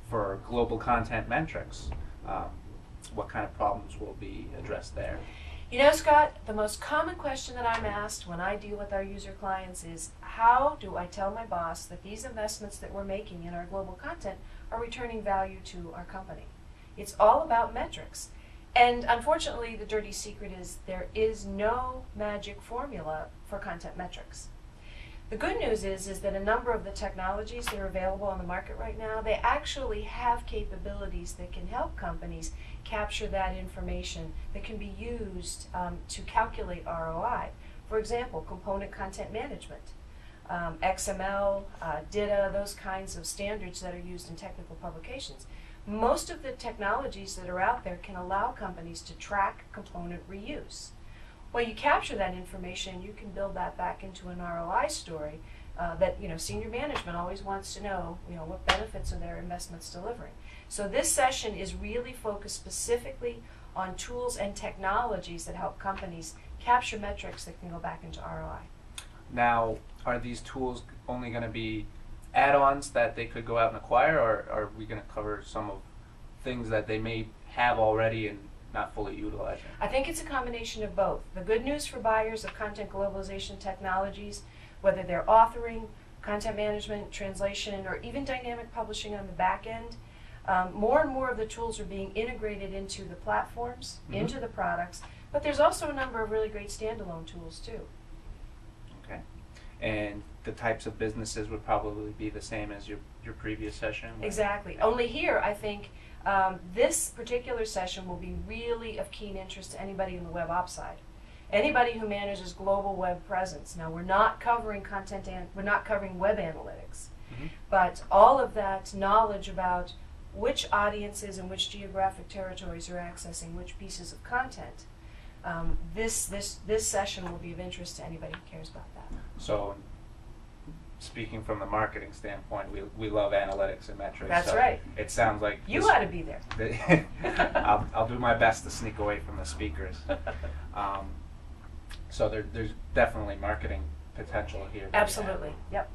for global content metrics, what kind of problems will be addressed there? You know, Scott, the most common question that I'm asked when I deal with our user clients is, how do I tell my boss that these investments that we're making in our global content are returning value to our company? It's all about metrics. And unfortunately, the dirty secret is there is no magic formula for content metrics. The good news is that a number of the technologies that are available on the market right now, they actually have capabilities that can help companies capture that information that can be used to calculate ROI. For example, component content management, XML, DITA, those kinds of standards that are used in technical publications. Most of the technologies that are out there can allow companies to track component reuse. Well, you capture that information, you can build that back into an ROI story that senior management always wants to know, what benefits are their investments delivering. So this session is really focused specifically on tools and technologies that help companies capture metrics that can go back into ROI. Now, are these tools only going to be add-ons that they could go out and acquire, or are we going to cover some of things that they may have already and not fully utilizing? I think it's a combination of both. The good news for buyers of content globalization technologies, whether they're authoring, content management, translation, or even dynamic publishing on the back end, more and more of the tools are being integrated into the platforms, into the products, but there's also a number of really great standalone tools too. Okay. And the types of businesses would probably be the same as your previous session? Exactly. Yeah. Only here, I think, this particular session will be really of keen interest to anybody in the web ops side. Anybody who manages global web presence. Now, we're not covering we're not covering web analytics, but all of that knowledge about which audiences and which geographic territories are accessing which pieces of content. This session will be of interest to anybody who cares about that. So, speaking from the marketing standpoint, we love analytics and metrics. That's so right. It sounds like you ought to be there. I'll do my best to sneak away from the speakers. So there's definitely marketing potential here. Absolutely. Yep.